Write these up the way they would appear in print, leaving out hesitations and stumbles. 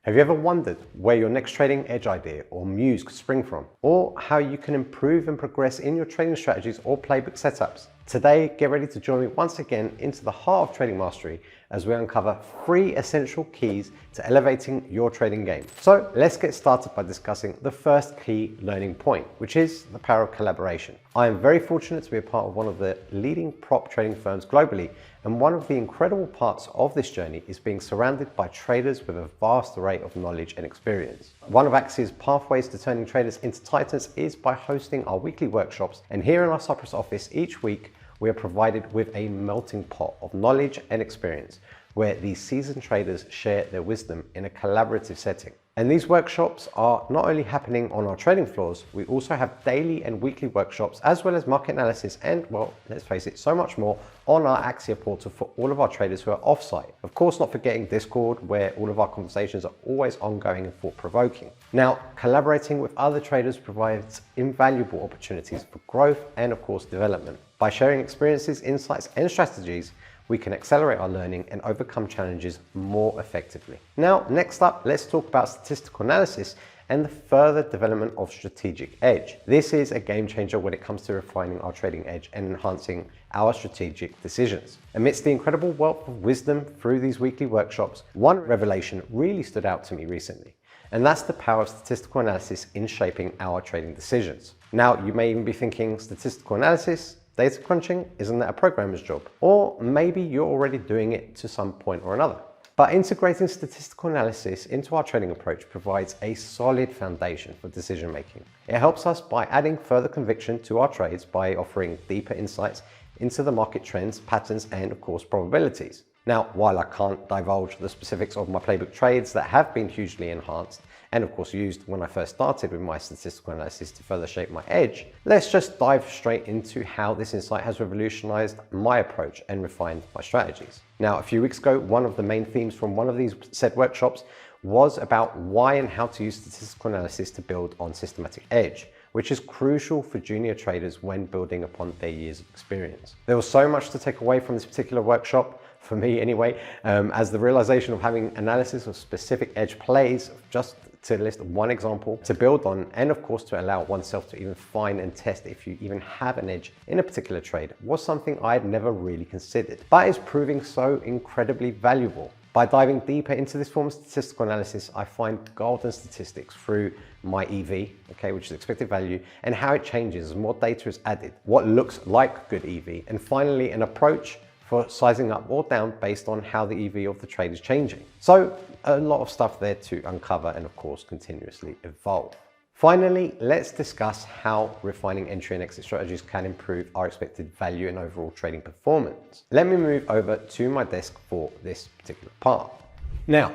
Have you ever wondered where your next trading edge idea or muse could spring from, or how you can improve and progress in your trading strategies or playbook setups? Today, get ready to join me once again into the heart of trading mastery as we uncover 3 essential keys to elevating your trading game. So let's get started by discussing the first key learning point, which is the power of collaboration. I am very fortunate to be a part of one of the leading prop trading firms globally, and one of the incredible parts of this journey is being surrounded by traders with a vast array of knowledge and experience. One of AXIA's pathways to turning traders into titans is by hosting our weekly workshops, and here in our Cyprus office each week we are provided with a melting pot of knowledge and experience where these seasoned traders share their wisdom in a collaborative setting. And these workshops are not only happening on our trading floors, we also have daily and weekly workshops as well as market analysis and, well, let's face it, so much more on our AXIA portal for all of our traders who are offsite. Of course, not forgetting Discord, where all of our conversations are always ongoing and thought-provoking. Now, collaborating with other traders provides invaluable opportunities for growth and, of course, development. By sharing experiences, insights, and strategies, we can accelerate our learning and overcome challenges more effectively. Now, next up, let's talk about statistical analysis and the further development of strategic edge. This is a game changer when it comes to refining our trading edge and enhancing our strategic decisions. Amidst the incredible wealth of wisdom through these weekly workshops, one revelation really stood out to me recently, and that's the power of statistical analysis in shaping our trading decisions. Now, you may even be thinking, statistical analysis? Data crunching, isn't that a programmer's job? Or maybe you're already doing it to some point or another. But integrating statistical analysis into our trading approach provides a solid foundation for decision making. It helps us by adding further conviction to our trades by offering deeper insights into the market trends, patterns, and of course probabilities. Now, while I can't divulge the specifics of my playbook trades that have been hugely enhanced and of course used when I first started with my statistical analysis to further shape my edge, let's just dive straight into how this insight has revolutionized my approach and refined my strategies. Now, a few weeks ago, one of the main themes from one of these said workshops was about why and how to use statistical analysis to build on systematic edge, which is crucial for junior traders when building upon their years of experience. There was so much to take away from this particular workshop, for me anyway, as the realization of having analysis of specific edge plays, just to list one example to build on, and of course to allow oneself to even find and test if you even have an edge in a particular trade, was something I had never really considered, but is proving so incredibly valuable. By diving deeper into this form of statistical analysis, I find golden statistics through my EV, okay, which is expected value, and how it changes as more data is added, what looks like good EV, and finally an approach for sizing up or down based on how the EV of the trade is changing. So a lot of stuff there to uncover and of course continuously evolve. Finally, let's discuss how refining entry and exit strategies can improve our expected value and overall trading performance. Let me move over to my desk for this particular part. Now,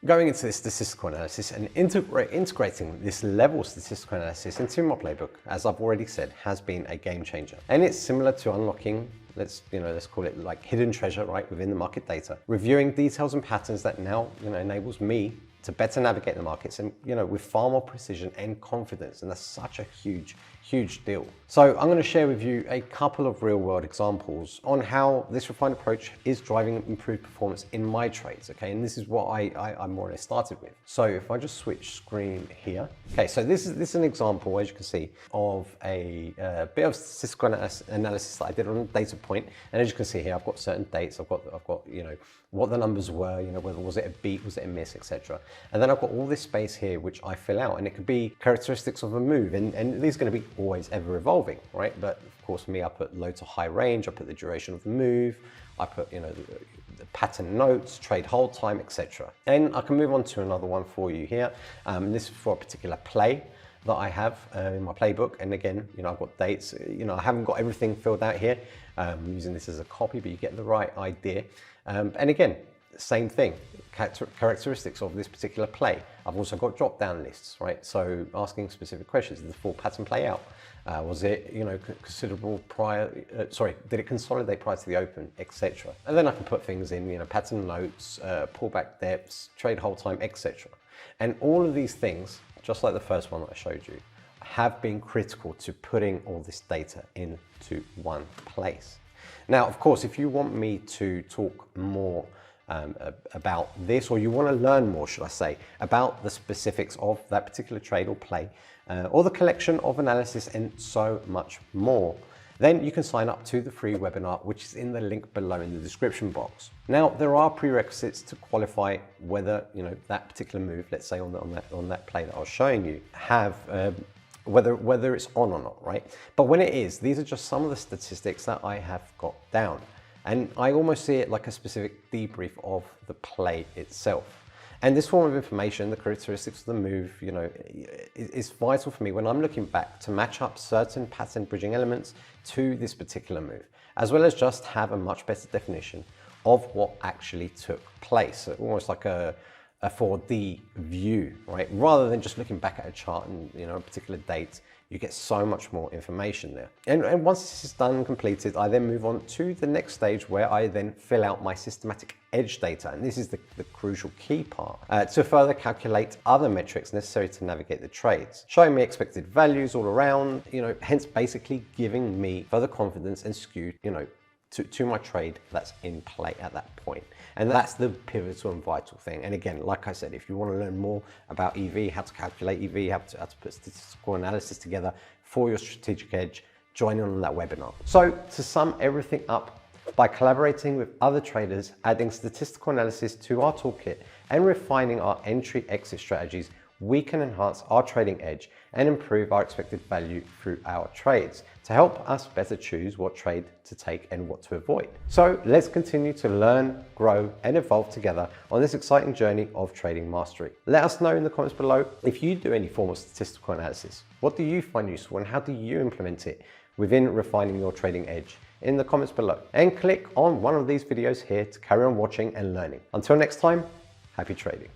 going into this statistical analysis and integrating this level of statistical analysis into my playbook, as I've already said, has been a game changer. And it's similar to unlocking, let's call it like hidden treasure, right, within the market data. Reviewing details and patterns that now, enables me to better navigate the markets and, with far more precision and confidence. And that's such a huge deal. So I'm going to share with you a couple of real world examples on how this refined approach is driving improved performance in my trades. Okay, and this is what I more or less started with. So if I just switch screen here. Okay, so this is an example, as you can see, of a bit of statistical analysis that I did on a data point. And as you can see here, I've got certain dates. I've got what the numbers were, whether was it a beat, was it a miss, etc. And then I've got all this space here which I fill out, and it could be characteristics of a move, and these are going to be always ever evolving, right? But of course, me, I put low to high range, I put the duration of the move, I put the pattern notes, trade hold time, etc. And I can move on to another one for you here. This is for a particular play that I have in my playbook, and again, I've got dates. I haven't got everything filled out here. I'm using this as a copy, but you get the right idea. And again, same thing, characteristics of this particular play. I've also got drop-down lists, right? So asking specific questions: did the full pattern play out? Was it, considerable prior? Did it consolidate prior to the open, etc. And then I can put things in, pattern notes, pullback depths, trade hold time, etc. And all of these things, just like the first one that I showed you, have been critical to putting all this data into one place. Now, of course, if you want me to talk more about this, or you want to learn more, should I say, about the specifics of that particular trade or play, or the collection of analysis and so much more, then you can sign up to the free webinar, which is in the link below in the description box. Now, there are prerequisites to qualify whether, that particular move, let's say on that play that I was showing you, have whether it's on or not, right? But when it is, these are just some of the statistics that I have got down. And I almost see it like a specific debrief of the play itself. And this form of information, the characteristics of the move, is vital for me when I'm looking back to match up certain pattern bridging elements to this particular move, as well as just have a much better definition of what actually took place. So almost like a 4D view, right? Rather than just looking back at a chart and a particular date, you get so much more information there. And once this is done and completed, I then move on to the next stage where I then fill out my systematic edge data. And this is the crucial key part to further calculate other metrics necessary to navigate the trades, showing me expected values all around, hence basically giving me further confidence and skew, to my trade that's in play at that point. And that's the pivotal and vital thing. And again, like I said, if you want to learn more about EV, how to calculate EV, how to put statistical analysis together for your strategic edge, join in on that webinar. So to sum everything up, by collaborating with other traders, adding statistical analysis to our toolkit and refining our entry-exit strategies, we can enhance our trading edge and improve our expected value through our trades to help us better choose what trade to take and what to avoid. So let's continue to learn, grow, and evolve together on this exciting journey of trading mastery. Let us know in the comments below if you do any form of statistical analysis. What do you find useful and how do you implement it within refining your trading edge? In the comments below. And click on one of these videos here to carry on watching and learning. Until next time, happy trading.